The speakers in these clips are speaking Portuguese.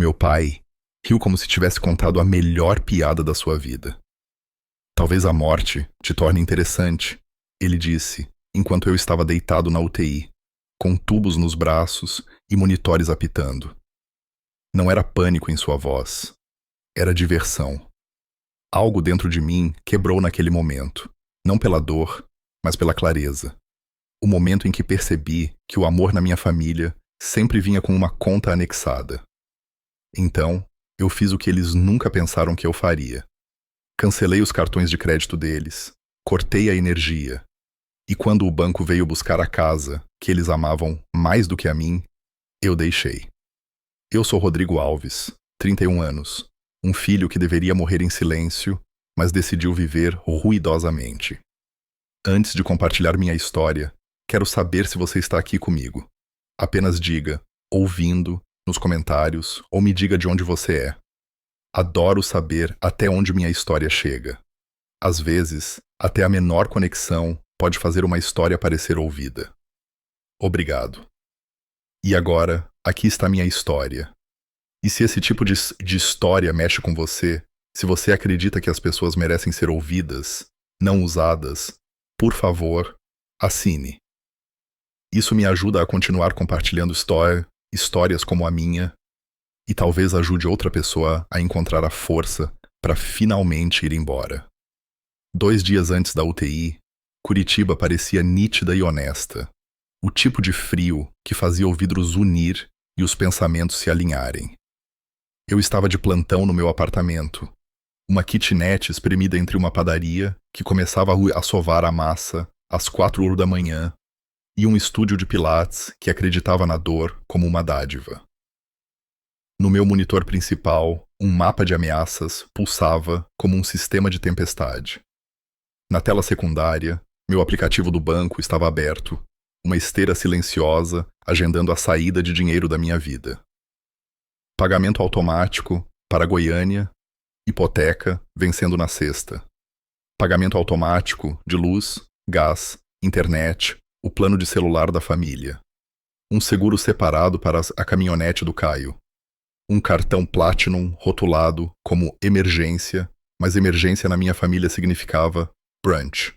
Meu pai riu como se tivesse contado a melhor piada da sua vida. Talvez a morte te torne interessante, ele disse, enquanto eu estava deitado na UTI, com tubos nos braços e monitores apitando. Não era pânico em sua voz. Era diversão. Algo dentro de mim quebrou naquele momento, não pela dor, mas pela clareza. O momento em que percebi que o amor na minha família sempre vinha com uma conta anexada. Então, eu fiz o que eles nunca pensaram que eu faria. Cancelei os cartões de crédito deles, cortei a energia, e quando o banco veio buscar a casa, que eles amavam mais do que a mim, eu deixei. Eu sou Rodrigo Alves, 31 anos, um filho que deveria morrer em silêncio, mas decidiu viver ruidosamente. Antes de compartilhar minha história, quero saber se você está aqui comigo. Apenas diga, ouvindo, nos comentários, ou me diga de onde você é. Adoro saber até onde minha história chega. Às vezes, até a menor conexão pode fazer uma história parecer ouvida. Obrigado. E agora, aqui está minha história. E se esse tipo de história mexe com você, se você acredita que as pessoas merecem ser ouvidas, não usadas, por favor, assine. Isso me ajuda a continuar compartilhando histórias como a minha, e talvez ajude outra pessoa a encontrar a força para finalmente ir embora. 2 dias antes da UTI, Curitiba parecia nítida e honesta. O tipo de frio que fazia o vidro zunir e os pensamentos se alinharem. Eu estava de plantão no meu apartamento. Uma kitnet espremida entre uma padaria que começava a sovar a massa às 4 da manhã e um estúdio de pilates que acreditava na dor como uma dádiva. No meu monitor principal, um mapa de ameaças pulsava como um sistema de tempestade. Na tela secundária, meu aplicativo do banco estava aberto, uma esteira silenciosa agendando a saída de dinheiro da minha vida. Pagamento automático para Goiânia, hipoteca vencendo na sexta. Pagamento automático de luz, gás, internet, o plano de celular da família. Um seguro separado para a caminhonete do Caio. Um cartão Platinum rotulado como emergência, mas emergência na minha família significava brunch.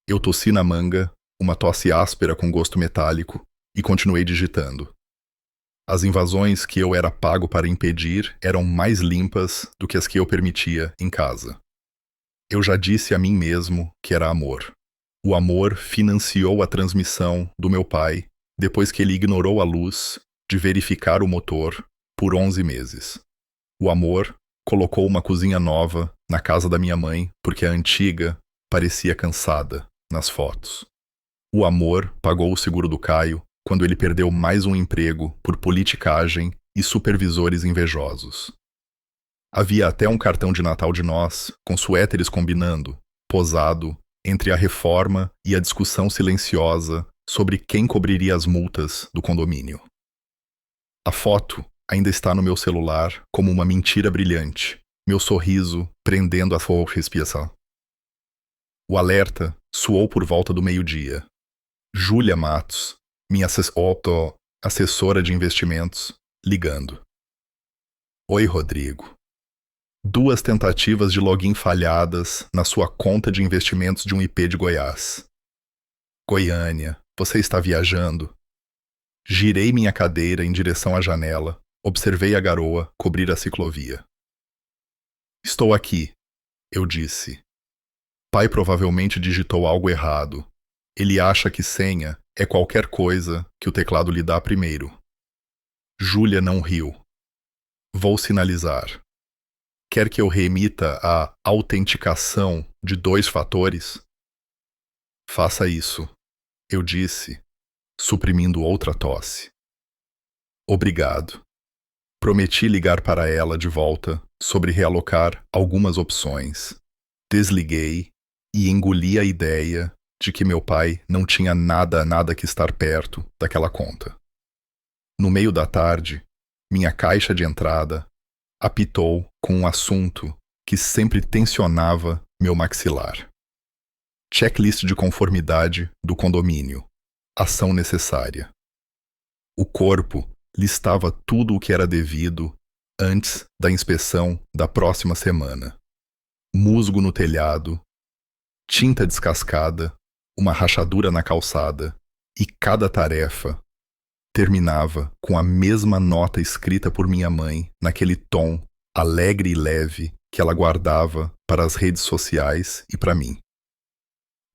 Eu tossi na manga, uma tosse áspera com gosto metálico, e continuei digitando. As invasões que eu era pago para impedir eram mais limpas do que as que eu permitia em casa. Eu já disse a mim mesmo que era amor. O amor financiou a transmissão do meu pai depois que ele ignorou a luz de verificar o motor por 11 meses. O amor colocou uma cozinha nova na casa da minha mãe porque a antiga parecia cansada nas fotos. O amor pagou o seguro do Caio quando ele perdeu mais um emprego por politicagem e supervisores invejosos. Havia até um cartão de Natal de nós, com suéteres combinando, posado, entre a reforma e a discussão silenciosa sobre quem cobriria as multas do condomínio. A foto ainda está no meu celular como uma mentira brilhante, meu sorriso prendendo a sua respiração. O alerta soou por volta do meio-dia. Júlia Matos, minha assessora de investimentos, ligando. Oi, Rodrigo. 2 tentativas de login falhadas na sua conta de investimentos de um IP de Goiás. Goiânia, você está viajando? Girei minha cadeira em direção à janela, observei a garoa cobrir a ciclovia. Estou aqui, eu disse. Pai provavelmente digitou algo errado. Ele acha que senha é qualquer coisa que o teclado lhe dá primeiro. Júlia não riu. Vou sinalizar. Quer que eu remita a autenticação de 2 fatores? Faça isso, eu disse, suprimindo outra tosse. Obrigado. Prometi ligar para ela de volta sobre realocar algumas opções. Desliguei e engoli a ideia de que meu pai não tinha nada que estar perto daquela conta. No meio da tarde, minha caixa de entrada apitou com um assunto que sempre tensionava meu maxilar. Checklist de conformidade do condomínio. Ação necessária. O corpo listava tudo o que era devido antes da inspeção da próxima semana. Musgo no telhado, tinta descascada, uma rachadura na calçada, e cada tarefa terminava com a mesma nota escrita por minha mãe, naquele tom alegre e leve que ela guardava para as redes sociais e para mim.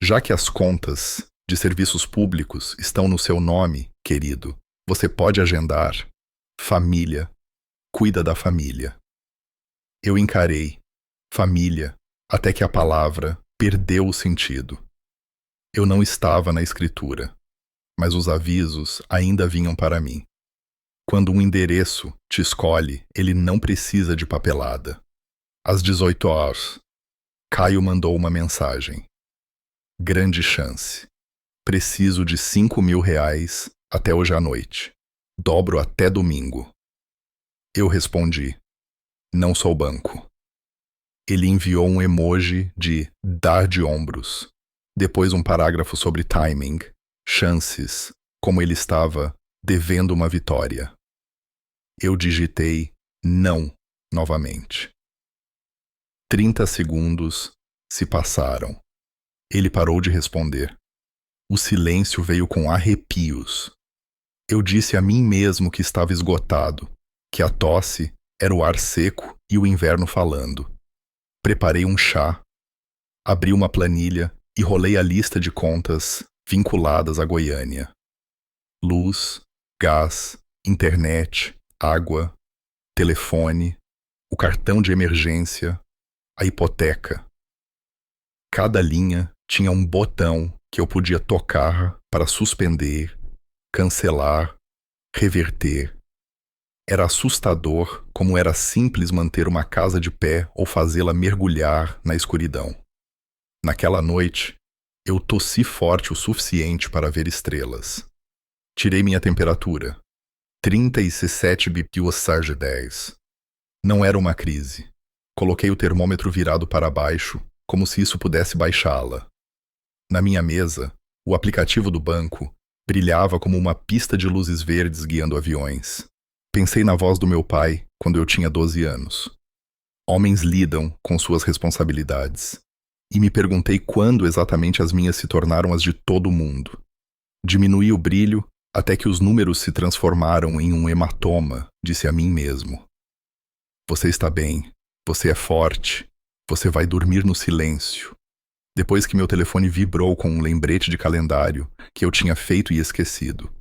Já que as contas de serviços públicos estão no seu nome, querido, você pode agendar. Família, cuida da família. Eu encarei família até que a palavra perdeu o sentido. Eu não estava na escritura, mas os avisos ainda vinham para mim. Quando um endereço te escolhe, ele não precisa de papelada. Às 18 horas, Caio mandou uma mensagem. Grande chance. Preciso de R$ 5.000 até hoje à noite. Dobro até domingo. Eu respondi. Não sou banco. Ele enviou um emoji de dar de ombros. Depois um parágrafo sobre timing, chances, como ele estava devendo uma vitória. Eu digitei não novamente. 30 segundos se passaram. Ele parou de responder. O silêncio veio com arrepios. Eu disse a mim mesmo que estava esgotado, que a tosse era o ar seco e o inverno falando. Preparei um chá, abri uma planilha e rolei a lista de contas vinculadas a Goiânia. Luz, gás, internet, água, telefone, o cartão de emergência, a hipoteca. Cada linha tinha um botão que eu podia tocar para suspender, cancelar, reverter. Era assustador como era simples manter uma casa de pé ou fazê-la mergulhar na escuridão. Naquela noite, eu tossi forte o suficiente para ver estrelas. Tirei minha temperatura. 37 BPM. Não era uma crise. Coloquei o termômetro virado para baixo, como se isso pudesse baixá-la. Na minha mesa, o aplicativo do banco brilhava como uma pista de luzes verdes guiando aviões. Pensei na voz do meu pai quando eu tinha 12 anos. Homens lidam com suas responsabilidades. E me perguntei quando exatamente as minhas se tornaram as de todo mundo. Diminui o brilho até que os números se transformaram em um hematoma, disse a mim mesmo. Você está bem, você é forte, você vai dormir no silêncio. Depois que meu telefone vibrou com um lembrete de calendário que eu tinha feito e esquecido.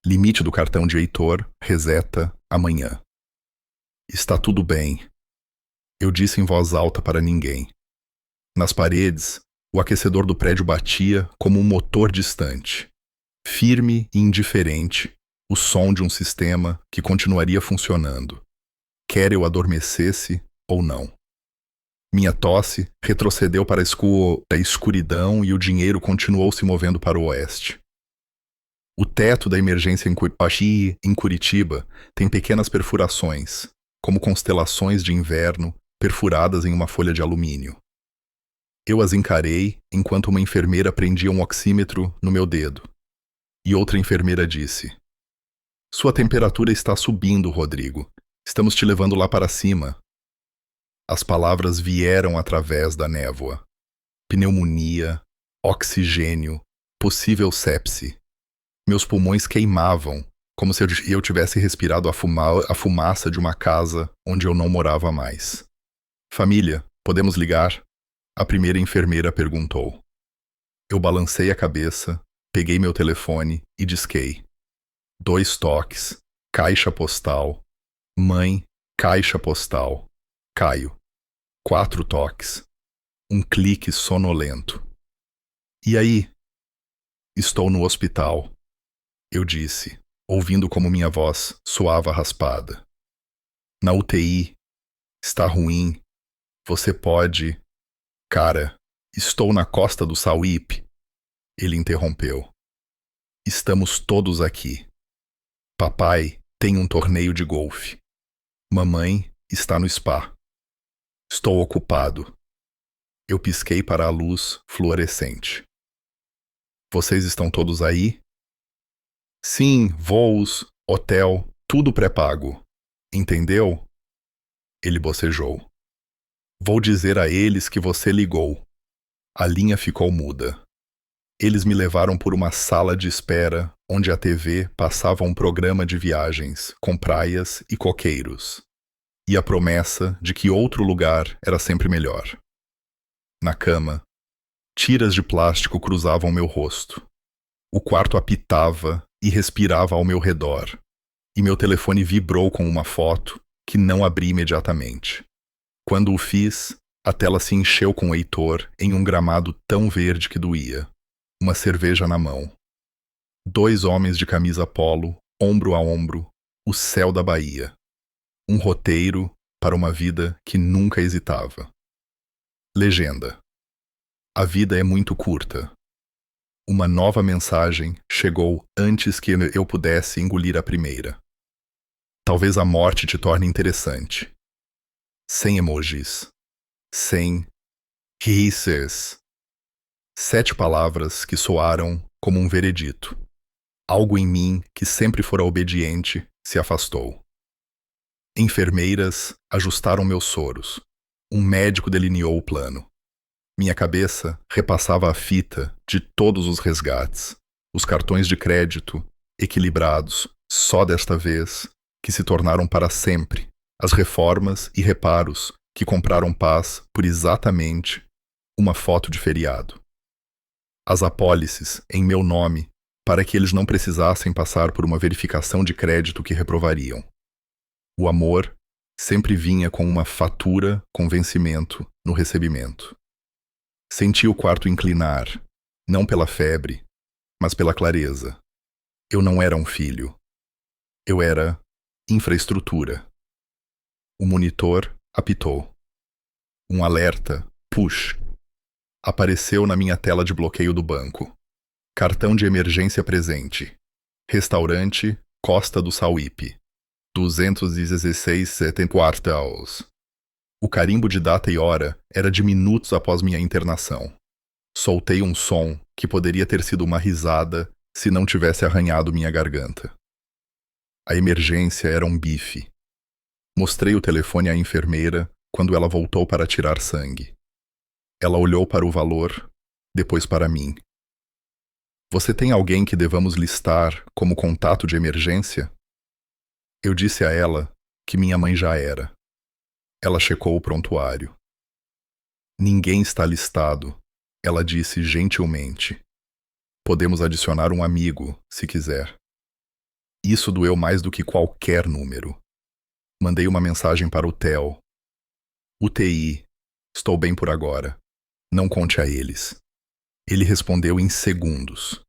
Limite do cartão de Heitor, reseta, amanhã. Está tudo bem. Eu disse em voz alta para ninguém. Nas paredes, o aquecedor do prédio batia como um motor distante. Firme e indiferente, o som de um sistema que continuaria funcionando, quer eu adormecesse ou não. Minha tosse retrocedeu para a escuridão e o dinheiro continuou se movendo para o oeste. O teto da emergência em Curitiba tem pequenas perfurações, como constelações de inverno perfuradas em uma folha de alumínio. Eu as encarei enquanto uma enfermeira prendia um oxímetro no meu dedo. E outra enfermeira disse: Sua temperatura está subindo, Rodrigo. Estamos te levando lá para cima. As palavras vieram através da névoa. Pneumonia, oxigênio, possível sepse. Meus pulmões queimavam, como se eu tivesse respirado a fumaça de uma casa onde eu não morava mais. Família, podemos ligar? A primeira enfermeira perguntou. Eu balancei a cabeça, peguei meu telefone e disquei. 2 toques, caixa postal, mãe, caixa postal, Caio. 4 toques, um clique sonolento. E aí? Estou no hospital, eu disse, ouvindo como minha voz soava raspada. Na UTI, está ruim, você pode... Cara, estou na costa do Sauípe. Ele interrompeu. Estamos todos aqui. Papai tem um torneio de golfe. Mamãe está no spa. Estou ocupado. Eu pisquei para a luz fluorescente. Vocês estão todos aí? Sim, voos, hotel, Tudo pré-pago. Entendeu? Ele bocejou. Vou dizer a eles que você ligou. A linha ficou muda. Eles me levaram por uma sala de espera, onde a TV passava um programa de viagens, com praias e coqueiros. E a promessa de que outro lugar era sempre melhor. Na cama, tiras de plástico cruzavam meu rosto. O quarto apitava e respirava ao meu redor. E meu telefone vibrou com uma foto que não abri imediatamente. Quando o fiz, a tela se encheu com Heitor em um gramado tão verde que doía. Uma cerveja na mão. 2 homens de camisa polo, ombro a ombro, o céu da Bahia. Um roteiro para uma vida que nunca hesitava. Legenda. A vida é muito curta. Uma nova mensagem chegou antes que eu pudesse engolir a primeira. Talvez a morte te torne interessante. Sem emojis. Sem hisses. 7 palavras que soaram como um veredito. Algo em mim que sempre fora obediente se afastou. Enfermeiras ajustaram meus soros. Um médico delineou o plano. Minha cabeça repassava a fita de todos os resgates, os cartões de crédito, equilibrados, só desta vez, que se tornaram para sempre, as reformas e reparos que compraram paz por exatamente uma foto de feriado. As apólices em meu nome, para que eles não precisassem passar por uma verificação de crédito que reprovariam. O amor sempre vinha com uma fatura com vencimento no recebimento. Senti o quarto inclinar, não pela febre, mas pela clareza. Eu não era um filho. Eu era infraestrutura. O monitor apitou. Um alerta, push, apareceu na minha tela de bloqueio do banco. Cartão de emergência presente. Restaurante Costa do Sauípe. 216,70 quartos. O carimbo de data e hora era de minutos após minha internação. Soltei um som que poderia ter sido uma risada se não tivesse arranhado minha garganta. A emergência era um bife. Mostrei o telefone à enfermeira quando ela voltou para tirar sangue. Ela olhou para o valor, depois para mim. Você tem alguém que devamos listar como contato de emergência? Eu disse a ela que minha mãe já era. Ela checou o prontuário. Ninguém está listado, ela disse gentilmente. Podemos adicionar um amigo, se quiser. Isso doeu mais do que qualquer número. Mandei uma mensagem para o Theo. UTI, estou bem por agora. Não conte a eles. Ele respondeu em segundos.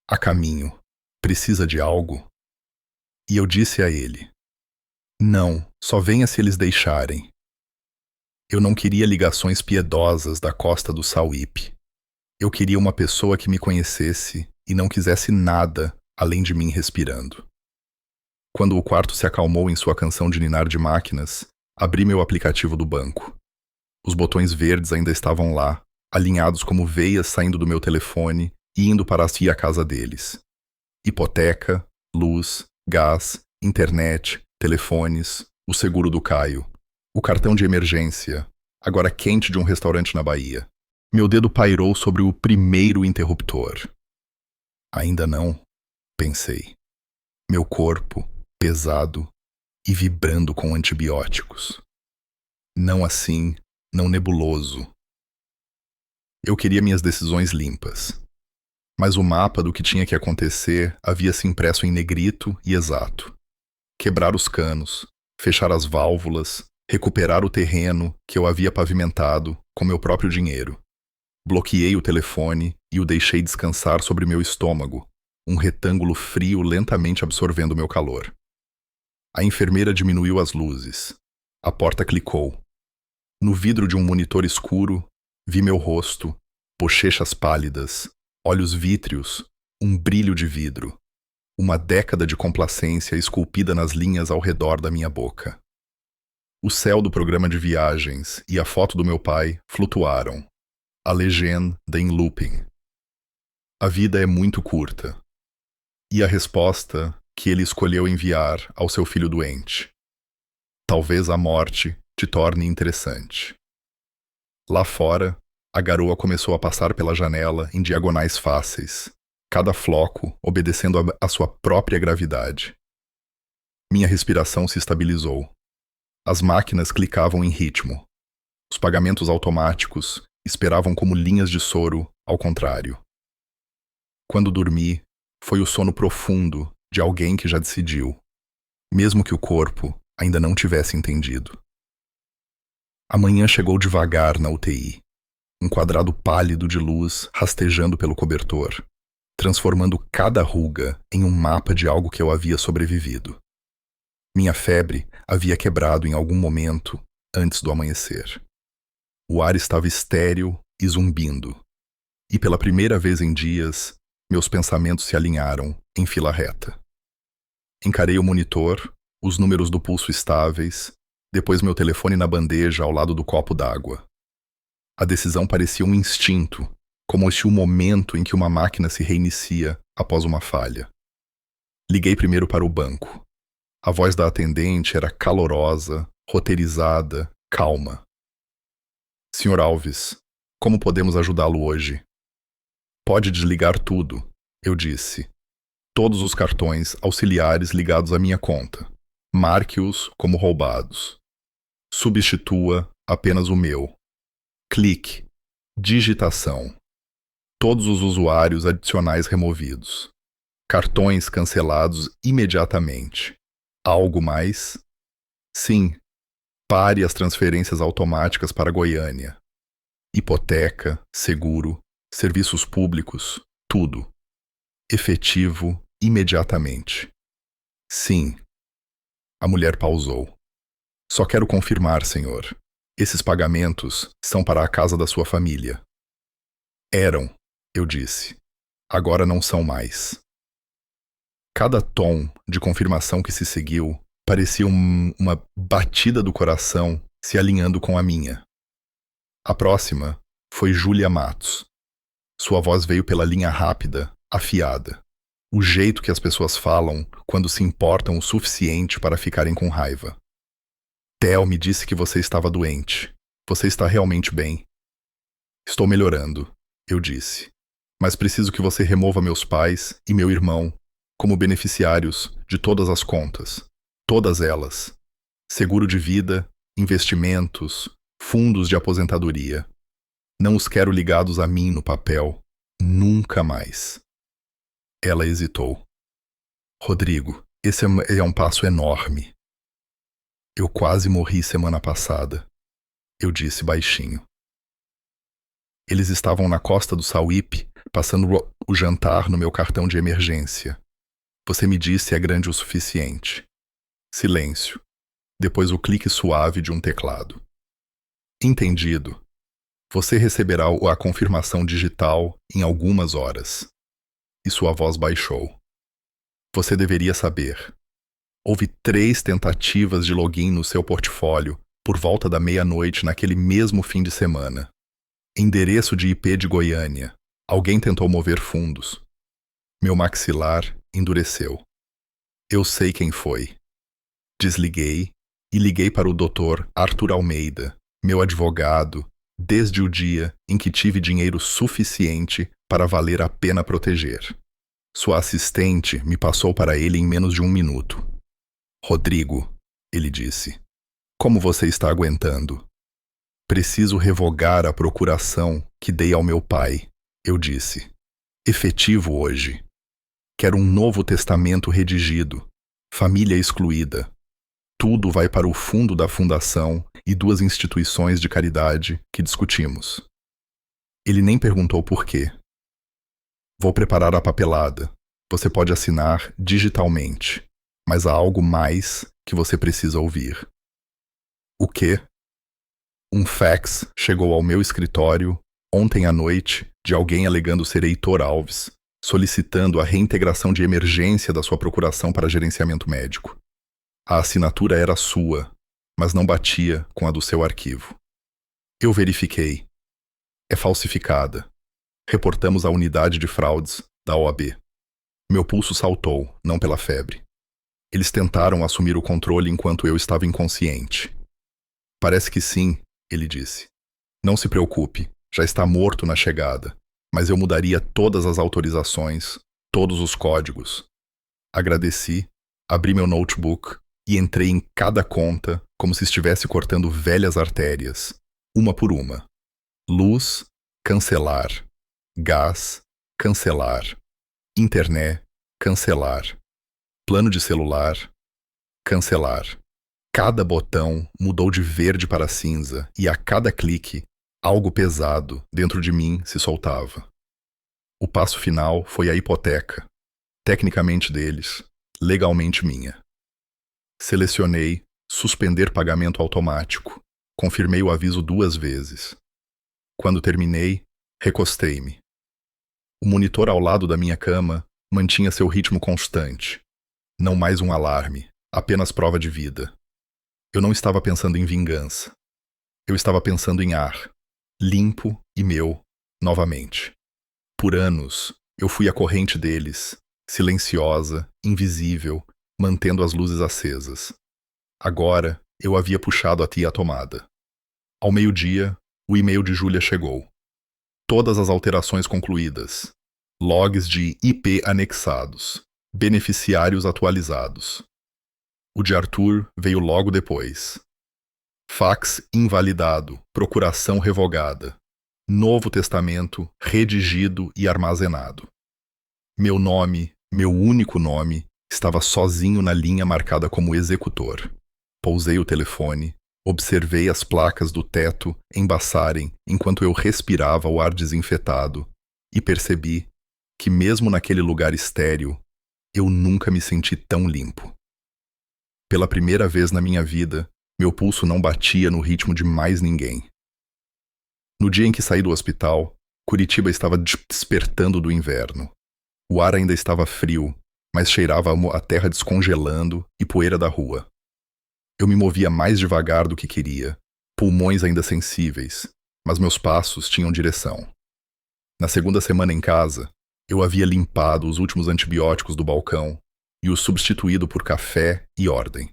A caminho. Precisa de algo? E eu disse a ele. Não, só venha se eles deixarem. Eu não queria ligações piedosas da costa do Sauípe. Eu queria uma pessoa que me conhecesse e não quisesse nada além de mim respirando. Quando o quarto se acalmou em sua canção de ninar de máquinas, abri meu aplicativo do banco. Os botões verdes ainda estavam lá, alinhados como veias saindo do meu telefone e indo para a casa deles. Hipoteca, luz, gás, internet, telefones, o seguro do Caio, o cartão de emergência, agora quente de um restaurante na Bahia. Meu dedo pairou sobre o primeiro interruptor. Ainda não, pensei. Meu corpo, pesado e vibrando com antibióticos. Não assim, não nebuloso. Eu queria minhas decisões limpas. Mas o mapa do que tinha que acontecer havia se impresso em negrito e exato. Quebrar os canos, fechar as válvulas, recuperar o terreno que eu havia pavimentado com meu próprio dinheiro. Bloqueei o telefone e o deixei descansar sobre meu estômago, um retângulo frio lentamente absorvendo meu calor. A enfermeira diminuiu as luzes. A porta clicou. No vidro de um monitor escuro, vi meu rosto, bochechas pálidas, olhos vítreos, um brilho de vidro. Uma década de complacência esculpida nas linhas ao redor da minha boca. O céu do programa de viagens e a foto do meu pai flutuaram. A legenda em looping. A vida é muito curta. E a resposta que ele escolheu enviar ao seu filho doente. Talvez a morte te torne interessante. Lá fora, a garoa começou a passar pela janela em diagonais fáceis, cada floco obedecendo à sua própria gravidade. Minha respiração se estabilizou. As máquinas clicavam em ritmo. Os pagamentos automáticos esperavam como linhas de soro, ao contrário. Quando dormi, foi o sono profundo de alguém que já decidiu, mesmo que o corpo ainda não tivesse entendido. A manhã chegou devagar na UTI, um quadrado pálido de luz rastejando pelo cobertor, transformando cada ruga em um mapa de algo que eu havia sobrevivido. Minha febre havia quebrado em algum momento antes do amanhecer. O ar estava estéril e zumbindo, e pela primeira vez em dias, meus pensamentos se alinharam em fila reta. Encarei o monitor, os números do pulso estáveis, depois meu telefone na bandeja ao lado do copo d'água. A decisão parecia um instinto, como se o momento em que uma máquina se reinicia após uma falha. Liguei primeiro para o banco. A voz da atendente era calorosa, roteirizada, calma. Sr. Alves, como podemos ajudá-lo hoje? Pode desligar tudo, eu disse. Todos os cartões auxiliares ligados à minha conta. Marque-os como roubados. Substitua apenas o meu. Clique. Digitação. Todos os usuários adicionais removidos. Cartões cancelados imediatamente. Algo mais? Sim. Pare as transferências automáticas para Goiânia. Hipoteca, seguro, serviços públicos, tudo. Efetivo imediatamente. Sim. A mulher pausou. Só quero confirmar, senhor. Esses pagamentos são para a casa da sua família. Eram, eu disse. Agora não são mais. Cada tom de confirmação que se seguiu parecia uma batida do coração se alinhando com a minha. A próxima foi Júlia Matos. Sua voz veio pela linha rápida, afiada. O jeito que as pessoas falam quando se importam o suficiente para ficarem com raiva. Theo me disse que você estava doente. Você está realmente bem? Estou melhorando, eu disse. Mas preciso que você remova meus pais e meu irmão como beneficiários de todas as contas. Todas elas. Seguro de vida, investimentos, fundos de aposentadoria. Não os quero ligados a mim no papel. Nunca mais. Ela hesitou. Rodrigo, esse é um passo enorme. Eu quase morri semana passada. Eu disse baixinho. Eles estavam na costa do Sauípe, passando o jantar no meu cartão de emergência. Você me disse é grande o suficiente. Silêncio. Depois o clique suave de um teclado. Entendido. Você receberá a confirmação digital em algumas horas. E sua voz baixou. Você deveria saber. Houve 3 tentativas de login no seu portfólio por volta da meia-noite naquele mesmo fim de semana. Endereço de IP de Goiânia. Alguém tentou mover fundos. Meu maxilar endureceu. Eu sei quem foi. Desliguei e liguei para o Dr. Arthur Almeida, meu advogado, desde o dia em que tive dinheiro suficiente para valer a pena proteger. Sua assistente me passou para ele em menos de 1 minuto. Rodrigo, ele disse, como você está aguentando? Preciso revogar a procuração que dei ao meu pai, eu disse. Efetivo hoje. Quero um novo testamento redigido, família excluída. Tudo vai para o fundo da fundação e 2 instituições de caridade que discutimos. Ele nem perguntou por quê. Vou preparar a papelada. Você pode assinar digitalmente, mas há algo mais que você precisa ouvir. O quê? Um fax chegou ao meu escritório ontem à noite de alguém alegando ser Heitor Alves, solicitando a reintegração de emergência da sua procuração para gerenciamento médico. A assinatura era sua, mas não batia com a do seu arquivo. Eu verifiquei. É falsificada. Reportamos à unidade de fraudes da OAB. Meu pulso saltou, não pela febre. Eles tentaram assumir o controle enquanto eu estava inconsciente. Parece que sim, ele disse. Não se preocupe, já está morto na chegada, mas eu mudaria todas as autorizações, todos os códigos. Agradeci, abri meu notebook e entrei em cada conta como se estivesse cortando velhas artérias, uma por uma. Luz, cancelar. Gás, cancelar. Internet, cancelar. Plano de celular, cancelar. Cada botão mudou de verde para cinza e a cada clique, algo pesado dentro de mim se soltava. O passo final foi a hipoteca, tecnicamente deles, legalmente minha. Selecionei suspender pagamento automático. Confirmei o aviso 2 vezes. Quando terminei, recostei-me. O monitor ao lado da minha cama mantinha seu ritmo constante. Não mais um alarme, apenas prova de vida. Eu não estava pensando em vingança. Eu estava pensando em ar, limpo e meu, novamente. Por anos, eu fui a corrente deles, silenciosa, invisível, mantendo as luzes acesas. Agora, eu havia puxado a tomada. Ao meio-dia, o e-mail de Júlia chegou. Todas as alterações concluídas. Logs de IP anexados. Beneficiários atualizados. O de Arthur veio logo depois. Fax invalidado, procuração revogada. Novo Testamento redigido e armazenado. Meu nome, meu único nome, estava sozinho na linha marcada como executor. Pousei o telefone, observei as placas do teto embaçarem enquanto eu respirava o ar desinfetado e percebi que mesmo naquele lugar estéril, eu nunca me senti tão limpo. Pela primeira vez na minha vida, meu pulso não batia no ritmo de mais ninguém. No dia em que saí do hospital, Curitiba estava despertando do inverno. O ar ainda estava frio, mas cheirava a terra descongelando e poeira da rua. Eu me movia mais devagar do que queria, pulmões ainda sensíveis, mas meus passos tinham direção. Na segunda semana em casa, eu havia limpado os últimos antibióticos do balcão e os substituído por café e ordem.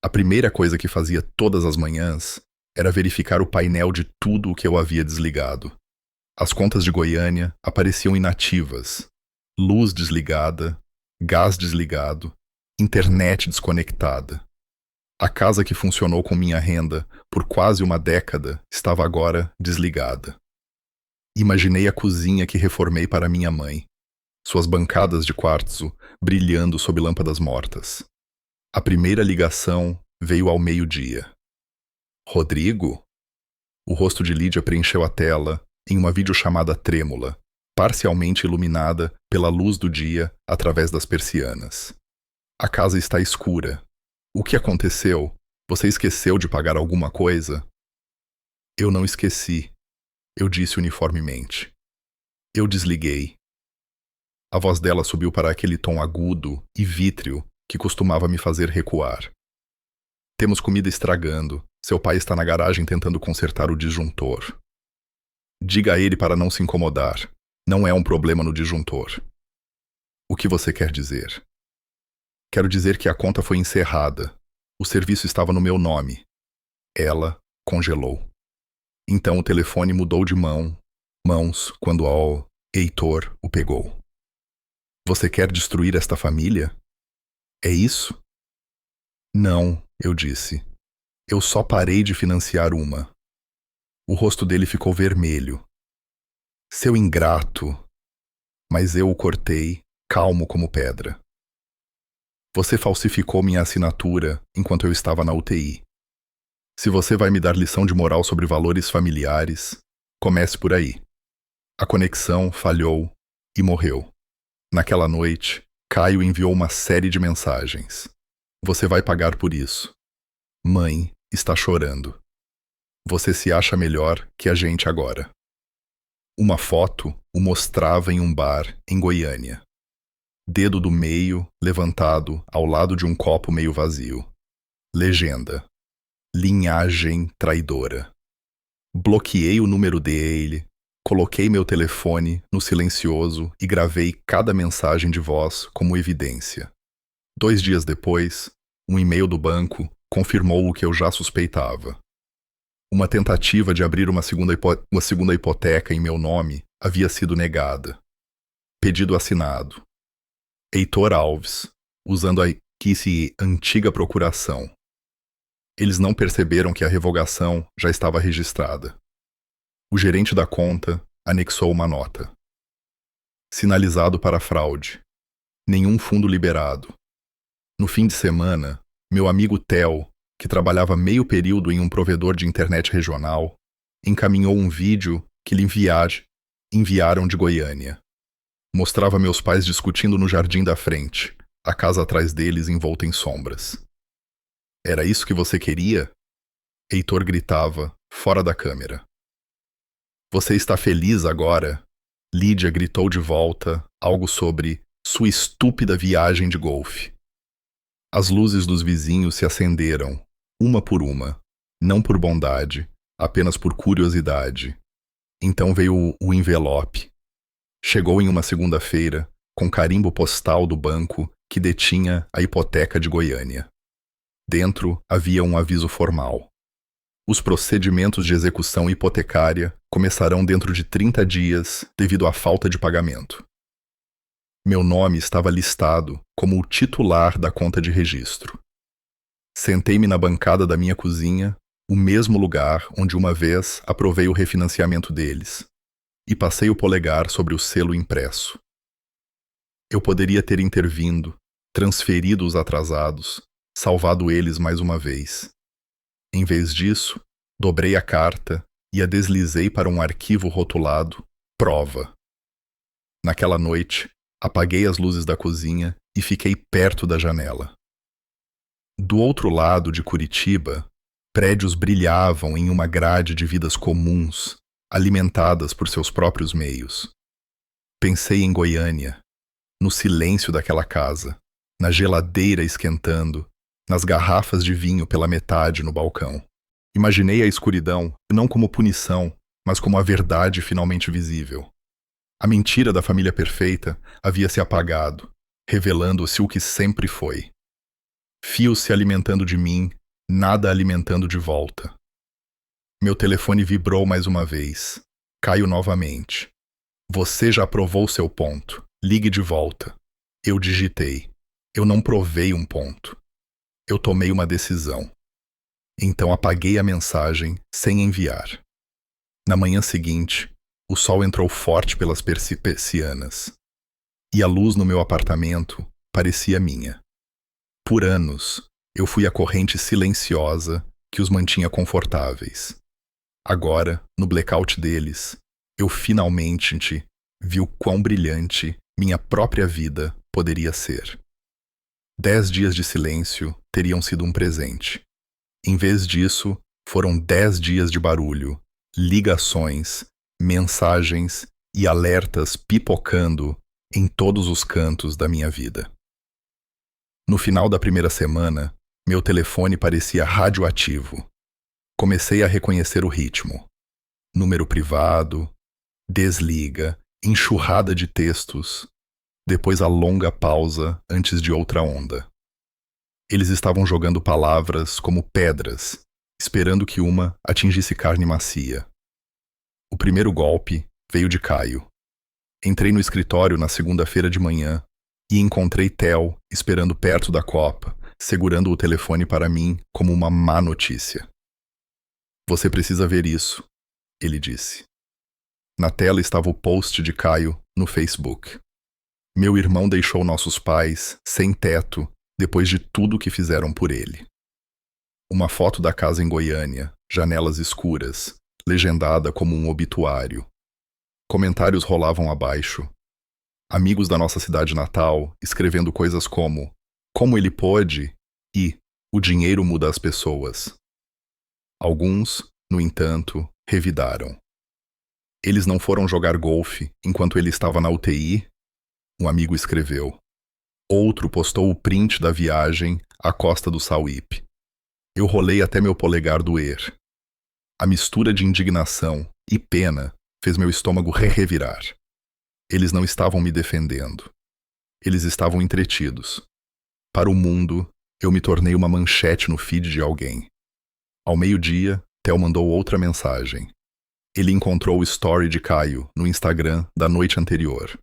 A primeira coisa que fazia todas as manhãs era verificar o painel de tudo o que eu havia desligado. As contas de Goiânia apareciam inativas, luz desligada, gás desligado, internet desconectada. A casa que funcionou com minha renda por quase uma década estava agora desligada. Imaginei a cozinha que reformei para minha mãe, suas bancadas de quartzo brilhando sob lâmpadas mortas. A primeira ligação veio ao meio-dia. Rodrigo? O rosto de Lídia preencheu a tela em uma videochamada trêmula, parcialmente iluminada pela luz do dia através das persianas. A casa está escura. O que aconteceu? Você esqueceu de pagar alguma coisa? Eu não esqueci, eu disse uniformemente. Eu desliguei. A voz dela subiu para aquele tom agudo e vítreo que costumava me fazer recuar. Temos comida estragando. Seu pai está na garagem tentando consertar o disjuntor. Diga a ele para não se incomodar. Não é um problema no disjuntor. O que você quer dizer? Quero dizer que a conta foi encerrada. O serviço estava no meu nome. Ela congelou. Então o telefone mudou de mãos, quando Heitor o pegou. Você quer destruir esta família? É isso? Não, eu disse. Eu só parei de financiar uma. O rosto dele ficou vermelho. Seu ingrato. Mas eu o cortei, calmo como pedra. Você falsificou minha assinatura enquanto eu estava na UTI. Se você vai me dar lição de moral sobre valores familiares, comece por aí. A conexão falhou e morreu. Naquela noite, Caio enviou uma série de mensagens. Você vai pagar por isso. Mãe está chorando. Você se acha melhor que a gente agora. Uma foto o mostrava em um bar em Goiânia. Dedo do meio levantado ao lado de um copo meio vazio. Legenda: linhagem traidora. Bloqueei o número dele, coloquei meu telefone no silencioso e gravei cada mensagem de voz como evidência. 2 dias depois, um e-mail do banco confirmou o que eu já suspeitava. Uma tentativa de abrir uma segunda hipoteca em meu nome havia sido negada. Pedido assinado. Heitor Alves, usando a antiga procuração. Eles não perceberam que a revogação já estava registrada. O gerente da conta anexou uma nota. Sinalizado para fraude. Nenhum fundo liberado. No fim de semana, meu amigo Theo, que trabalhava meio período em um provedor de internet regional, encaminhou um vídeo que lhe enviaram de Goiânia. Mostrava meus pais discutindo no jardim da frente, a casa atrás deles envolta em sombras. Era isso que você queria? Heitor gritava, fora da câmera. Você está feliz agora? Lídia gritou de volta, algo sobre sua estúpida viagem de golfe. As luzes dos vizinhos se acenderam, uma por uma, não por bondade, apenas por curiosidade. Então veio o envelope. Chegou em uma segunda-feira, com carimbo postal do banco que detinha a hipoteca de Goiânia. Dentro havia um aviso formal. Os procedimentos de execução hipotecária começarão dentro de 30 dias devido à falta de pagamento. Meu nome estava listado como o titular da conta de registro. Sentei-me na bancada da minha cozinha, o mesmo lugar onde uma vez aprovei o refinanciamento deles, e passei o polegar sobre o selo impresso. Eu poderia ter intervindo, transferido os atrasados, salvado eles mais uma vez. Em vez disso, dobrei a carta e a deslizei para um arquivo rotulado Prova. Naquela noite, apaguei as luzes da cozinha e fiquei perto da janela. Do outro lado de Curitiba, prédios brilhavam em uma grade de vidas comuns, alimentadas por seus próprios meios. Pensei em Goiânia, no silêncio daquela casa, na geladeira esquentando, nas garrafas de vinho pela metade no balcão. Imaginei a escuridão não como punição, mas como a verdade finalmente visível. A mentira da família perfeita havia se apagado, revelando-se o que sempre foi. Fios se alimentando de mim, nada alimentando de volta. Meu telefone vibrou mais uma vez. Caio novamente. Você já provou seu ponto. Ligue de volta. Eu digitei. Eu não provei um ponto. Eu tomei uma decisão. Então apaguei a mensagem sem enviar. Na manhã seguinte, o sol entrou forte pelas persianas. E a luz no meu apartamento parecia minha. Por anos, eu fui a corrente silenciosa que os mantinha confortáveis. Agora, no blackout deles, eu finalmente vi o quão brilhante minha própria vida poderia ser. 10 dias de silêncio teriam sido um presente. Em vez disso, foram 10 dias de barulho, ligações, mensagens e alertas pipocando em todos os cantos da minha vida. No final da primeira semana, meu telefone parecia radioativo. Comecei a reconhecer o ritmo. Número privado, desliga, enxurrada de textos, depois a longa pausa antes de outra onda. Eles estavam jogando palavras como pedras, esperando que uma atingisse carne macia. O primeiro golpe veio de Caio. Entrei no escritório na segunda-feira de manhã e encontrei Theo esperando perto da copa, segurando o telefone para mim como uma má notícia. Você precisa ver isso, ele disse. Na tela estava o post de Caio no Facebook. Meu irmão deixou nossos pais sem teto depois de tudo que fizeram por ele. Uma foto da casa em Goiânia, janelas escuras, legendada como um obituário. Comentários rolavam abaixo. Amigos da nossa cidade natal escrevendo coisas como ele pôde e o dinheiro muda as pessoas. Alguns, no entanto, revidaram. Eles não foram jogar golfe enquanto ele estava na UTI? Um amigo escreveu. Outro postou o print da viagem à costa do Sauípe. Eu rolei até meu polegar doer. A mistura de indignação e pena fez meu estômago revirar. Eles não estavam me defendendo. Eles estavam entretidos. Para o mundo, eu me tornei uma manchete no feed de alguém. Ao meio-dia, Theo mandou outra mensagem. Ele encontrou o story de Caio no Instagram da noite anterior.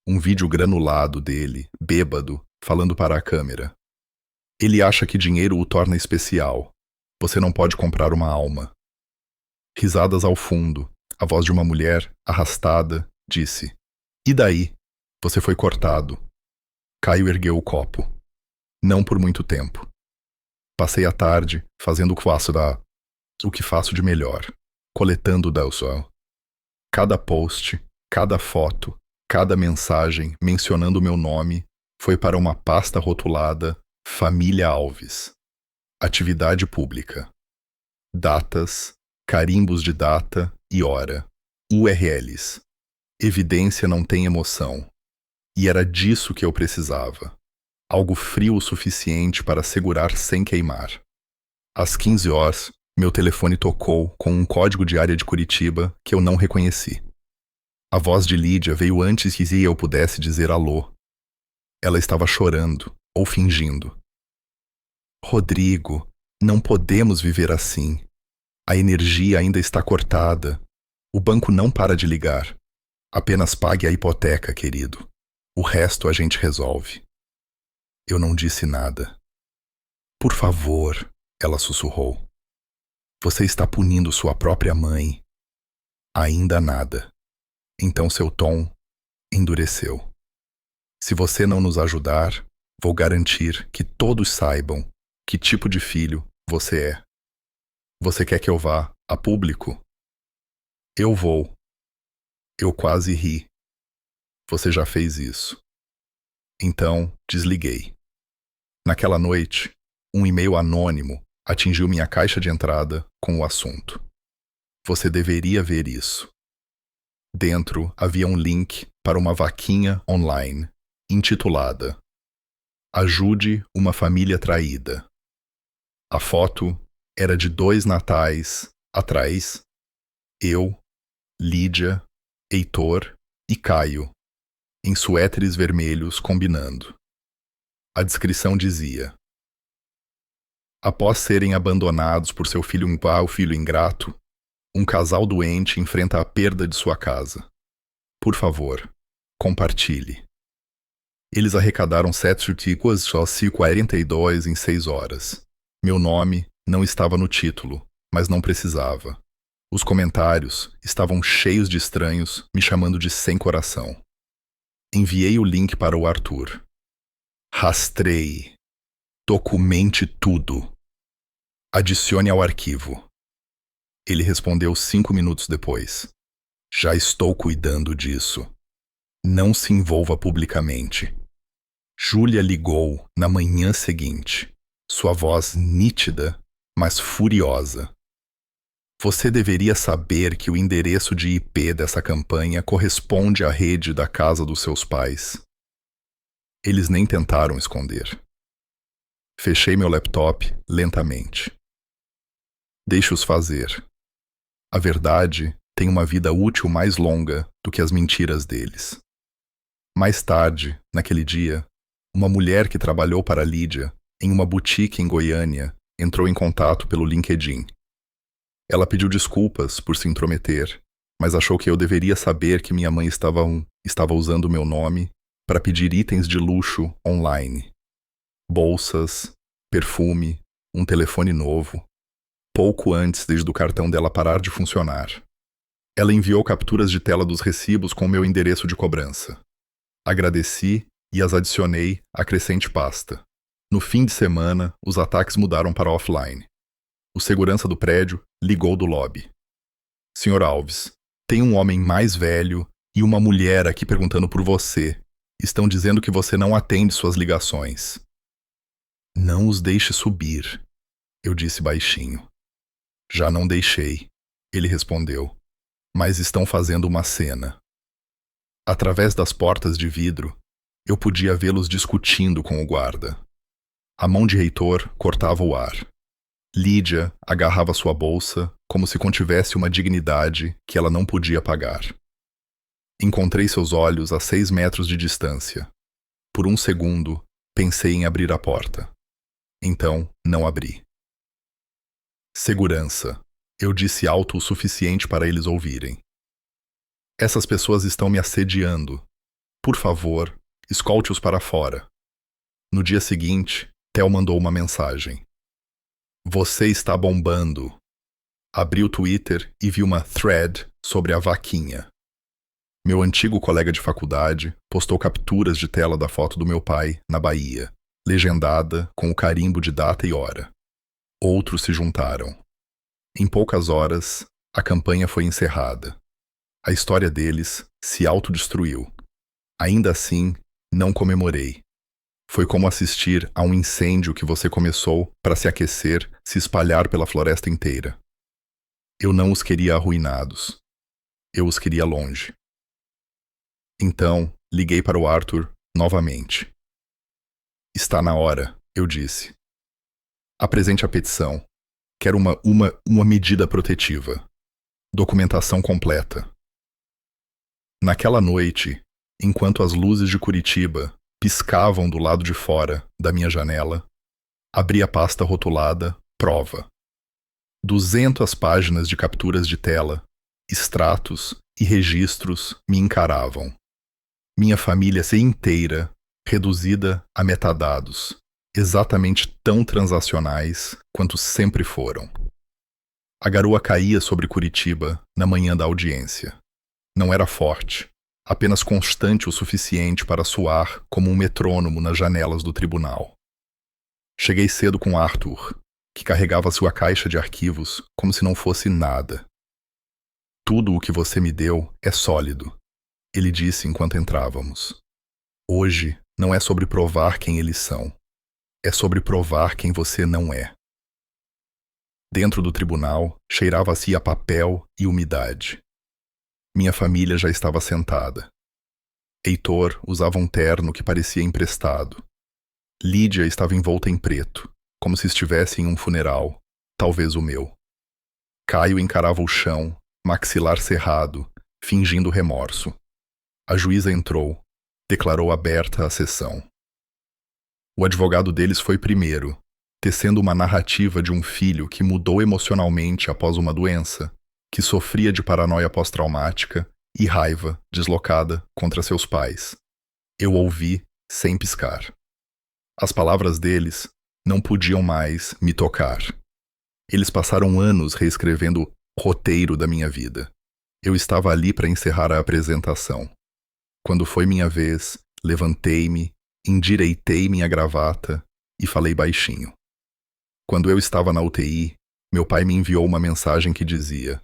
Um vídeo granulado dele, bêbado, falando para a câmera. Ele acha que dinheiro o torna especial. Você não pode comprar uma alma. Risadas ao fundo. A voz de uma mulher, arrastada, disse: "E daí? Você foi cortado." Caio ergueu o copo. Não por muito tempo. Passei a tarde fazendo o que faço de melhor, coletando o Delson. Cada post, cada foto, cada mensagem mencionando meu nome foi para uma pasta rotulada Família Alves. Atividade pública. Datas, carimbos de data e hora. URLs. Evidência não tem emoção. E era disso que eu precisava. Algo frio o suficiente para segurar sem queimar. Às 15 horas, meu telefone tocou com um código de área de Curitiba que eu não reconheci. A voz de Lídia veio antes que eu pudesse dizer alô. Ela estava chorando, ou fingindo. "Rodrigo, não podemos viver assim. A energia ainda está cortada. O banco não para de ligar. Apenas pague a hipoteca, querido. O resto a gente resolve." Eu não disse nada. "Por favor," ela sussurrou. "Você está punindo sua própria mãe." Ainda nada. Então seu tom endureceu. "Se você não nos ajudar, vou garantir que todos saibam que tipo de filho você é. Você quer que eu vá a público?" "Eu vou." Eu quase ri. "Você já fez isso." Então, desliguei. Naquela noite, um e-mail anônimo atingiu minha caixa de entrada com o assunto: "Você deveria ver isso." Dentro havia um link para uma vaquinha online, intitulada "Ajude uma família traída." A foto era de 2 natais atrás, eu, Lídia, Heitor e Caio, em suéteres vermelhos combinando. A descrição dizia: "Após serem abandonados por seu filho ingrato, um casal doente enfrenta a perda de sua casa. Por favor, compartilhe." Eles arrecadaram 7,42 em 6 horas. Meu nome não estava no título, mas não precisava. Os comentários estavam cheios de estranhos me chamando de sem coração. Enviei o link para o Arthur. "Rastreie. Documente tudo. Adicione ao arquivo." Ele respondeu 5 minutos depois: "Já estou cuidando disso. Não se envolva publicamente." Júlia ligou na manhã seguinte, sua voz nítida, mas furiosa. "Você deveria saber que o endereço de IP dessa campanha corresponde à rede da casa dos seus pais." Eles nem tentaram esconder. Fechei meu laptop lentamente. Deixe-os fazer. A verdade tem uma vida útil mais longa do que as mentiras deles. Mais tarde, naquele dia, uma mulher que trabalhou para Lídia, em uma boutique em Goiânia, entrou em contato pelo LinkedIn. Ela pediu desculpas por se intrometer, mas achou que eu deveria saber que minha mãe estava usando meu nome para pedir itens de luxo online. Bolsas, perfume, um telefone novo, pouco antes desde o cartão dela parar de funcionar. Ela enviou capturas de tela dos recibos com meu endereço de cobrança. Agradeci e as adicionei à crescente pasta. No fim de semana, os ataques mudaram para offline. O segurança do prédio ligou do lobby. "Senhor Alves, tem um homem mais velho e uma mulher aqui perguntando por você. Estão dizendo que você não atende suas ligações." "Não os deixe subir," eu disse baixinho. "Já não deixei," ele respondeu, "mas estão fazendo uma cena." Através das portas de vidro, eu podia vê-los discutindo com o guarda. A mão de Heitor cortava o ar. Lídia agarrava sua bolsa como se contivesse uma dignidade que ela não podia pagar. Encontrei seus olhos a 6 metros de distância. Por um segundo, Pensei em abrir a porta. Então, não abri. Segurança. Eu disse alto o suficiente para eles ouvirem. Essas pessoas estão me assediando. Por favor, escolte-os para fora. No dia seguinte, Theo mandou uma mensagem. Você está bombando. Abri o Twitter e vi uma thread sobre a vaquinha. Meu antigo colega de faculdade postou capturas de tela da foto do meu pai na Bahia, legendada com o carimbo de data e hora. Outros se juntaram. Em poucas horas, a campanha foi encerrada. A história deles se autodestruiu. Ainda assim, não comemorei. Foi como assistir a um incêndio que você começou para se aquecer, se espalhar pela floresta inteira. Eu não os queria arruinados. Eu os queria longe. Então, liguei para o Arthur novamente. Está na hora, eu disse. Apresente a petição. Quero uma medida protetiva. Documentação completa. Naquela noite, enquanto as luzes de Curitiba piscavam do lado de fora da minha janela, abri a pasta rotulada Prova. 200 páginas de capturas de tela, extratos e registros me encaravam. Minha família inteira, reduzida a metadados, exatamente tão transacionais quanto sempre foram. A garoa caía sobre Curitiba na manhã da audiência. Não era forte, apenas constante o suficiente para soar como um metrônomo nas janelas do tribunal. Cheguei cedo com Arthur, que carregava sua caixa de arquivos como se não fosse nada. Tudo o que você me deu é sólido, ele disse enquanto entrávamos. Hoje não é sobre provar quem eles são, é sobre provar quem você não é. Dentro do tribunal, cheirava-se a papel e umidade. Minha família já estava sentada. Heitor usava um terno que parecia emprestado. Lídia estava envolta em preto, como se estivesse em um funeral, talvez o meu. Caio encarava o chão, maxilar cerrado, fingindo remorso. A juíza entrou, declarou aberta a sessão. O advogado deles foi primeiro, tecendo uma narrativa de um filho que mudou emocionalmente após uma doença, que sofria de paranoia pós-traumática e raiva deslocada contra seus pais. Eu ouvi sem piscar. As palavras deles não podiam mais me tocar. Eles passaram anos reescrevendo o roteiro da minha vida. Eu estava ali para encerrar a apresentação. Quando foi minha vez, levantei-me, endireitei minha gravata e falei baixinho. Quando eu estava na UTI, meu pai me enviou uma mensagem que dizia: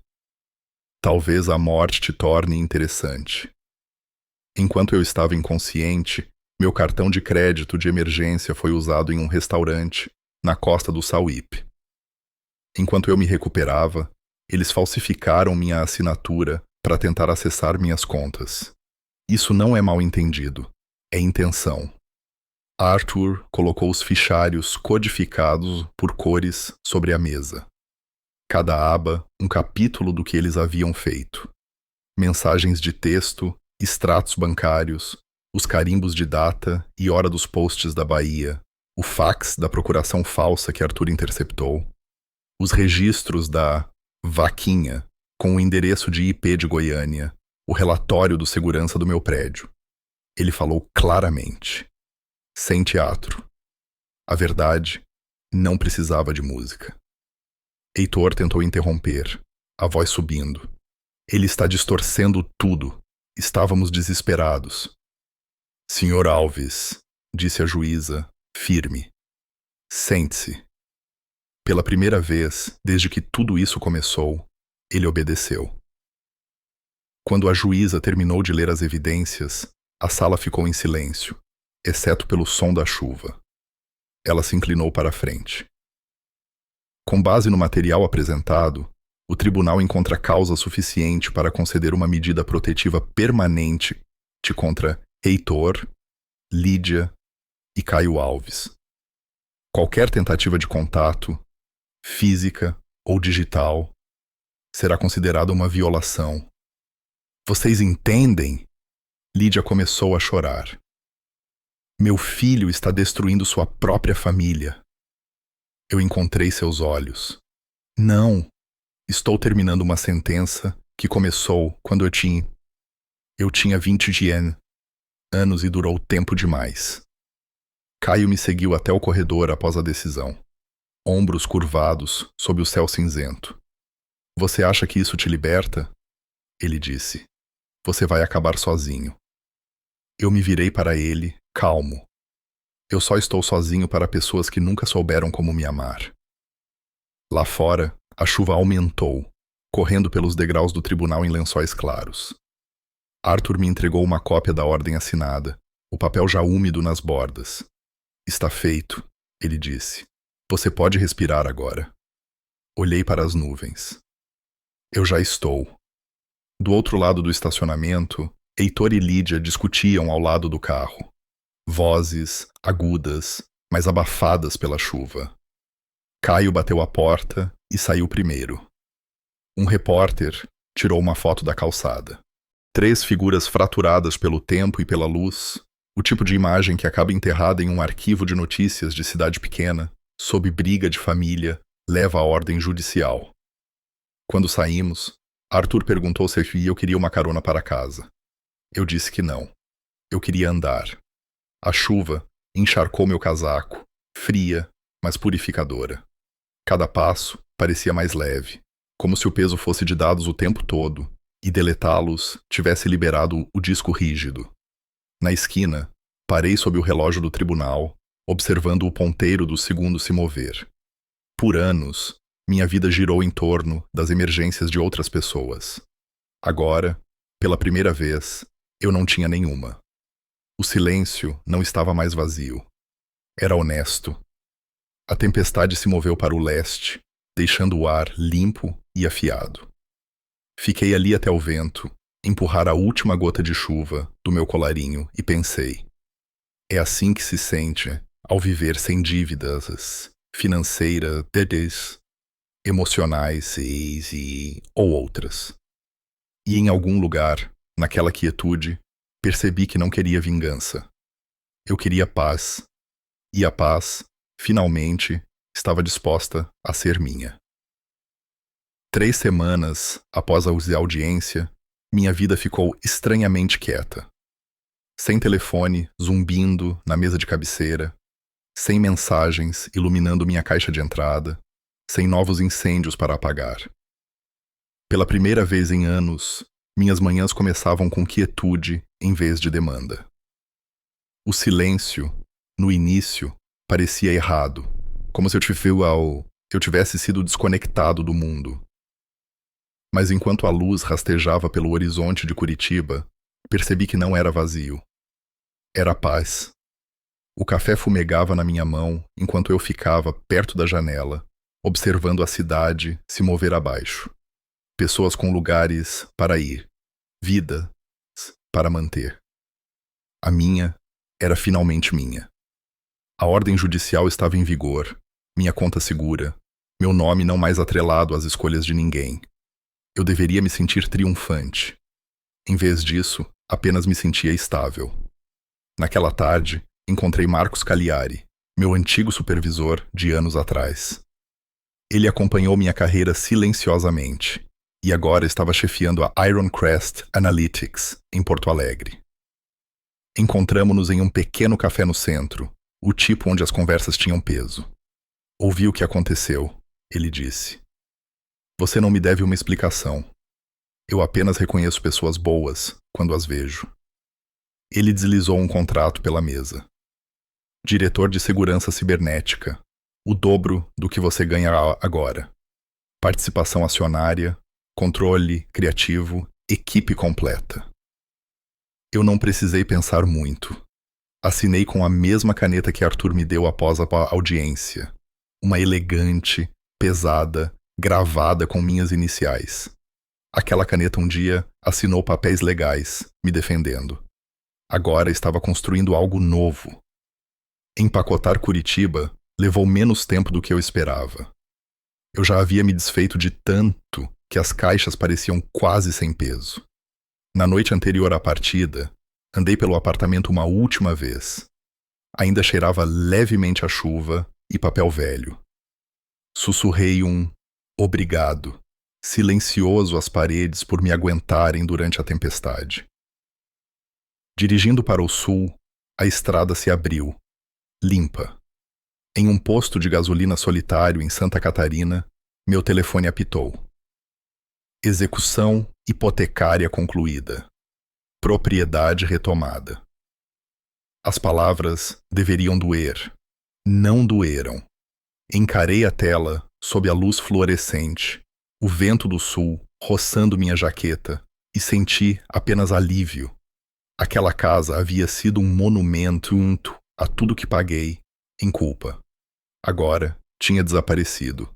talvez a morte te torne interessante. Enquanto eu estava inconsciente, meu cartão de crédito de emergência foi usado em um restaurante, na costa do Sauípe. Enquanto eu me recuperava, eles falsificaram minha assinatura para tentar acessar minhas contas. Isso não é mal entendido, é intenção. Arthur colocou os fichários codificados por cores sobre a mesa. Cada aba, um capítulo do que eles haviam feito. Mensagens de texto, extratos bancários, os carimbos de data e hora dos posts da Bahia, o fax da procuração falsa que Arthur interceptou, os registros da vaquinha com o endereço de IP de Goiânia, o relatório do segurança do meu prédio. Ele falou claramente. Sem teatro. A verdade não precisava de música. Heitor tentou interromper, a voz subindo. Ele está distorcendo tudo. Estávamos desesperados. Senhor Alves, disse a juíza, firme. Sente-se. Pela primeira vez, desde que tudo isso começou, ele obedeceu. Quando a juíza terminou de ler as evidências, a sala ficou em silêncio, exceto pelo som da chuva. Ela se inclinou para a frente. Com base no material apresentado, o tribunal encontra causa suficiente para conceder uma medida protetiva permanente contra Heitor, Lídia e Caio Alves. Qualquer tentativa de contato, física ou digital, será considerada uma violação. Vocês entendem? Lídia começou a chorar. Meu filho está destruindo sua própria família. Eu encontrei seus olhos. Não, estou terminando uma sentença que começou quando eu tinha 20 anos e durou tempo demais. Caio me seguiu até o corredor após a decisão, ombros curvados sob o céu cinzento. Você acha que isso te liberta? Ele disse. Você vai acabar sozinho. Eu me virei para ele, calmo. Eu só estou sozinho para pessoas que nunca souberam como me amar. Lá fora, a chuva aumentou, correndo pelos degraus do tribunal em lençóis claros. Arthur me entregou uma cópia da ordem assinada, o papel já úmido nas bordas. Está feito, ele disse. Você pode respirar agora. Olhei para as nuvens. Eu já estou. Do outro lado do estacionamento, Heitor e Lídia discutiam ao lado do carro. Vozes, agudas, mas abafadas pela chuva. Caio bateu a porta e saiu primeiro. Um repórter tirou uma foto da calçada. 3 figuras fraturadas pelo tempo e pela luz, o tipo de imagem que acaba enterrada em um arquivo de notícias de cidade pequena, sob briga de família, leva à ordem judicial. Quando saímos, Arthur perguntou se eu queria uma carona para casa. Eu disse que não. Eu queria andar. A chuva encharcou meu casaco, fria, mas purificadora. Cada passo parecia mais leve, como se o peso fosse de dados o tempo todo, e deletá-los tivesse liberado o disco rígido. Na esquina, parei sob o relógio do tribunal, observando o ponteiro do segundo se mover. Por anos, minha vida girou em torno das emergências de outras pessoas. Agora, pela primeira vez, eu não tinha nenhuma. O silêncio não estava mais vazio. Era honesto. A tempestade se moveu para o leste, deixando o ar limpo e afiado. Fiquei ali até o vento empurrar a última gota de chuva do meu colarinho e pensei: é assim que se sente ao viver sem dívidas financeiras, emocionais ou outras. E em algum lugar, naquela quietude, percebi que não queria vingança. Eu queria paz. E a paz, finalmente, estava disposta a ser minha. 3 semanas após a audiência, minha vida ficou estranhamente quieta. Sem telefone zumbindo na mesa de cabeceira, sem mensagens iluminando minha caixa de entrada, sem novos incêndios para apagar. Pela primeira vez em anos, minhas manhãs começavam com quietude em vez de demanda. O silêncio, no início, parecia errado, como se eu tivesse sido desconectado do mundo. Mas enquanto a luz rastejava pelo horizonte de Curitiba, percebi que não era vazio. Era paz. O café fumegava na minha mão enquanto eu ficava perto da janela, observando a cidade se mover abaixo. Pessoas com lugares para ir, vidas para manter. A minha era finalmente minha. A ordem judicial estava em vigor, minha conta segura, meu nome não mais atrelado às escolhas de ninguém. Eu deveria me sentir triunfante. Em vez disso, apenas me sentia estável. Naquela tarde, encontrei Marcos Cagliari, meu antigo supervisor de anos atrás. Ele acompanhou minha carreira silenciosamente e agora estava chefiando a Ironcrest Analytics, em Porto Alegre. Encontramo-nos em um pequeno café no centro, o tipo onde as conversas tinham peso. Ouvi o que aconteceu, ele disse. Você não me deve uma explicação. Eu apenas reconheço pessoas boas quando as vejo. Ele deslizou um contrato pela mesa. Diretor de segurança cibernética, o dobro do que você ganha agora. Participação acionária, controle criativo, equipe completa. Eu não precisei pensar muito. Assinei com a mesma caneta que Arthur me deu após a audiência. Uma elegante, pesada, gravada com minhas iniciais. Aquela caneta um dia assinou papéis legais, me defendendo. Agora estava construindo algo novo. Empacotar Curitiba levou menos tempo do que eu esperava. Eu já havia me desfeito de tanto que as caixas pareciam quase sem peso. Na noite anterior à partida, andei pelo apartamento uma última vez. Ainda cheirava levemente a chuva e papel velho. Sussurrei um obrigado, silencioso às paredes por me aguentarem durante a tempestade. Dirigindo para o sul, a estrada se abriu, limpa. Em um posto de gasolina solitário em Santa Catarina, meu telefone apitou. Execução hipotecária concluída. Propriedade retomada. As palavras deveriam doer. Não doeram. Encarei a tela sob a luz fluorescente, o vento do sul roçando minha jaqueta, e senti apenas alívio. Aquela casa havia sido um monumento a tudo que paguei, em culpa. Agora tinha desaparecido.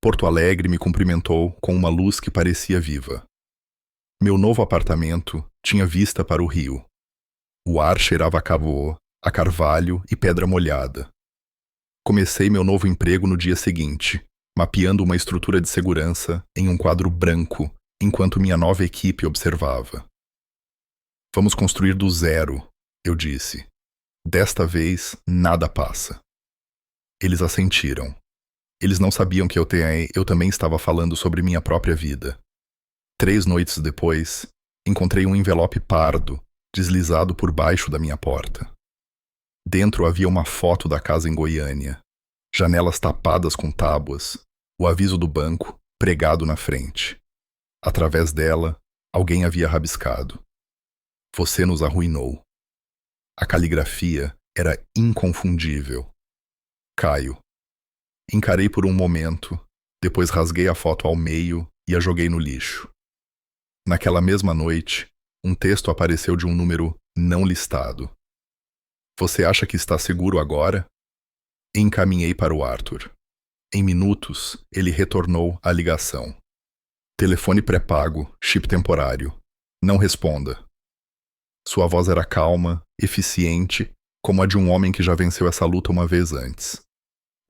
Porto Alegre me cumprimentou com uma luz que parecia viva. Meu novo apartamento tinha vista para o rio. O ar cheirava a cavô, a carvalho e pedra molhada. Comecei meu novo emprego no dia seguinte, mapeando uma estrutura de segurança em um quadro branco, enquanto minha nova equipe observava. Vamos construir do zero, eu disse. Desta vez, nada passa. Eles assentiram. Eles não sabiam que eu também estava falando sobre minha própria vida. 3 noites depois, encontrei um envelope pardo, deslizado por baixo da minha porta. Dentro havia uma foto da casa em Goiânia, janelas tapadas com tábuas, o aviso do banco pregado na frente. Através dela, alguém havia rabiscado. Você nos arruinou. A caligrafia era inconfundível. Caio. Encarei por um momento, depois rasguei a foto ao meio e a joguei no lixo. Naquela mesma noite, um texto apareceu de um número não listado. Você acha que está seguro agora? Encaminhei para o Arthur. Em minutos, ele retornou a ligação. Telefone pré-pago, chip temporário. Não responda. Sua voz era calma, eficiente, como a de um homem que já venceu essa luta uma vez antes.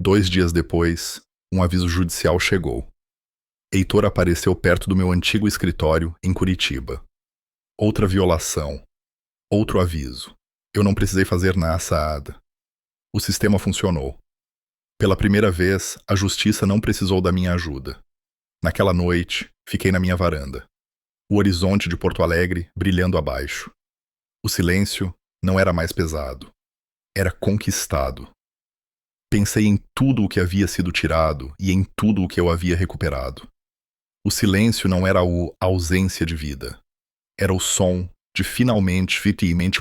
2 dias depois, um aviso judicial chegou. Heitor apareceu perto do meu antigo escritório, em Curitiba. Outra violação. Outro aviso. Eu não precisei fazer nada. O sistema funcionou. Pela primeira vez, a justiça não precisou da minha ajuda. Naquela noite, fiquei na minha varanda. O horizonte de Porto Alegre brilhando abaixo. O silêncio não era mais pesado. Era conquistado. Pensei em tudo o que havia sido tirado e em tudo o que eu havia recuperado. O silêncio não era a ausência de vida. Era o som de finalmente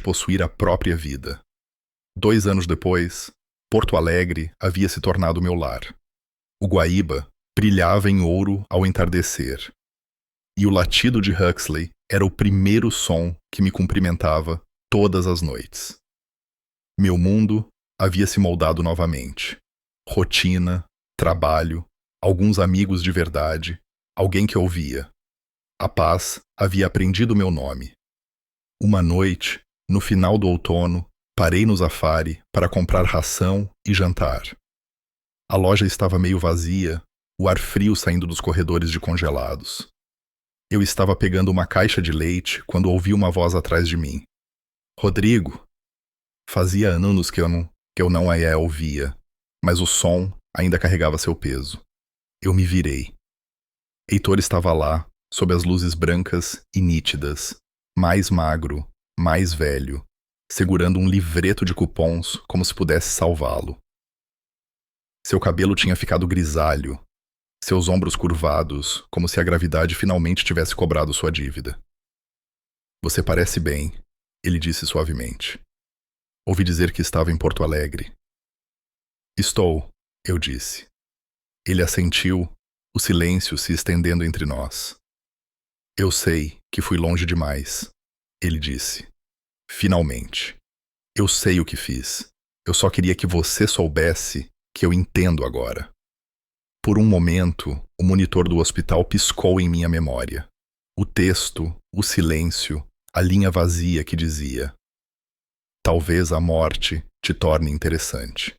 possuir a própria vida. 2 anos depois, Porto Alegre havia se tornado meu lar. O Guaíba brilhava em ouro ao entardecer. E o latido de Huxley era o primeiro som que me cumprimentava todas as noites. Meu mundo havia se moldado novamente. Rotina, trabalho, alguns amigos de verdade, alguém que ouvia. A paz havia aprendido meu nome. Uma noite, no final do outono, parei no Zafari para comprar ração e jantar. A loja estava meio vazia, o ar frio saindo dos corredores de congelados. Eu estava pegando uma caixa de leite quando ouvi uma voz atrás de mim. Rodrigo! Fazia anos que eu não a ouvia, mas o som ainda carregava seu peso. Eu me virei. Heitor estava lá, sob as luzes brancas e nítidas, mais magro, mais velho, segurando um livreto de cupons como se pudesse salvá-lo. Seu cabelo tinha ficado grisalho, seus ombros curvados, como se a gravidade finalmente tivesse cobrado sua dívida. Você parece bem, ele disse suavemente. Ouvi dizer que estava em Porto Alegre. Estou, eu disse. Ele assentiu, o silêncio se estendendo entre nós. Eu sei que fui longe demais, ele disse. Finalmente. Eu sei o que fiz. Eu só queria que você soubesse que eu entendo agora. Por um momento, o monitor do hospital piscou em minha memória. O texto, o silêncio, a linha vazia que dizia: talvez a morte te torne interessante.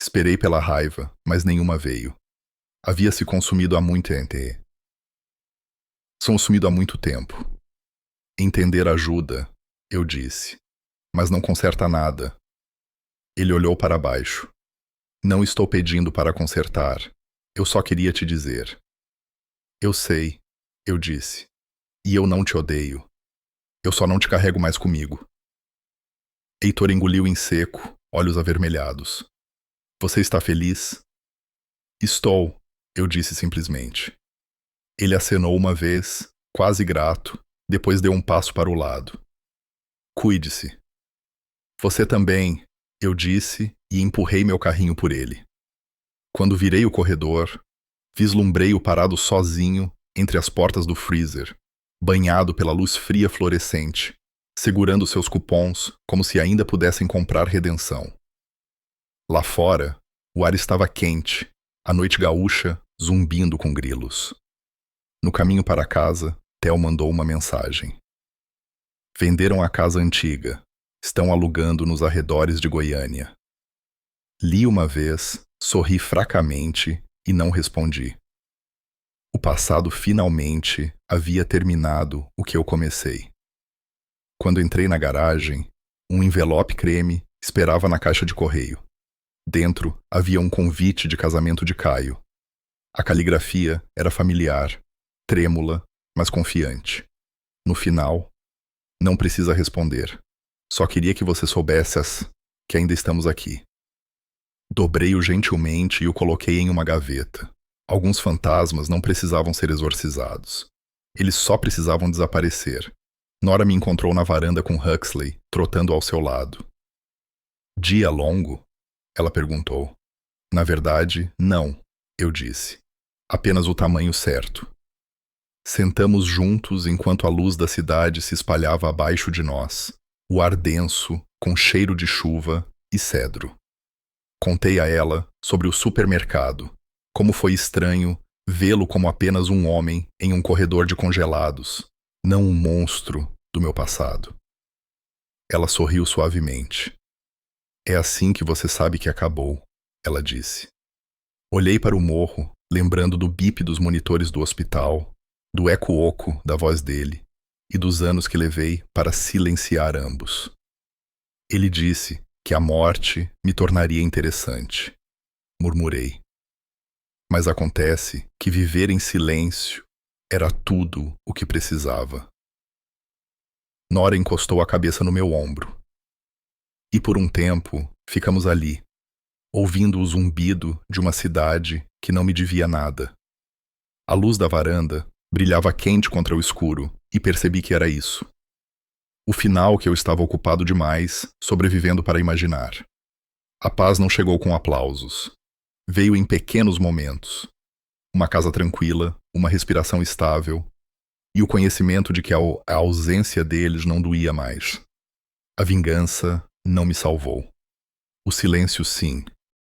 Esperei pela raiva, mas nenhuma veio. Havia se consumido há muito tempo. Entender ajuda, eu disse, mas não conserta nada. Ele olhou para baixo. Não estou pedindo para consertar. Eu só queria te dizer. Eu sei, eu disse. E eu não te odeio. Eu só não te carrego mais comigo. Heitor engoliu em seco, olhos avermelhados. Você está feliz? Estou, eu disse simplesmente. Ele acenou uma vez, quase grato, depois deu um passo para o lado. Cuide-se. Você também, eu disse e empurrei meu carrinho por ele. Quando virei o corredor, vislumbrei-o parado sozinho entre as portas do freezer, banhado pela luz fria fluorescente, segurando seus cupons como se ainda pudessem comprar redenção. Lá fora, o ar estava quente, a noite gaúcha zumbindo com grilos. No caminho para casa, Theo mandou uma mensagem. Venderam a casa antiga. Estão alugando nos arredores de Goiânia. Li uma vez, sorri fracamente e não respondi. O passado finalmente havia terminado o que eu comecei. Quando entrei na garagem, um envelope creme esperava na caixa de correio. Dentro havia um convite de casamento de Caio. A caligrafia era familiar, trêmula, mas confiante. No final, não precisa responder. Só queria que você soubesse que ainda estamos aqui. Dobrei-o gentilmente e o coloquei em uma gaveta. Alguns fantasmas não precisavam ser exorcizados. Eles só precisavam desaparecer. Nora me encontrou na varanda com Huxley, trotando ao seu lado. Dia longo? Ela perguntou. Na verdade, não, eu disse. Apenas o tamanho certo. Sentamos juntos enquanto a luz da cidade se espalhava abaixo de nós, o ar denso, com cheiro de chuva e cedro. Contei a ela sobre o supermercado, como foi estranho vê-lo como apenas um homem em um corredor de congelados, não um monstro do meu passado. Ela sorriu suavemente. É assim que você sabe que acabou, ela disse. Olhei para o morro, lembrando do bip dos monitores do hospital, do eco-oco da voz dele e dos anos que levei para silenciar ambos. Ele disse que a morte me tornaria interessante. Murmurei. Mas acontece que viver em silêncio era tudo o que precisava. Nora encostou a cabeça no meu ombro. E por um tempo ficamos ali, ouvindo o zumbido de uma cidade que não me devia nada. A luz da varanda brilhava quente contra o escuro e percebi que era isso. O final que eu estava ocupado demais, sobrevivendo para imaginar. A paz não chegou com aplausos. Veio em pequenos momentos. Uma casa tranquila, uma respiração estável e o conhecimento de que a ausência deles não doía mais. A vingança não me salvou. O silêncio, sim,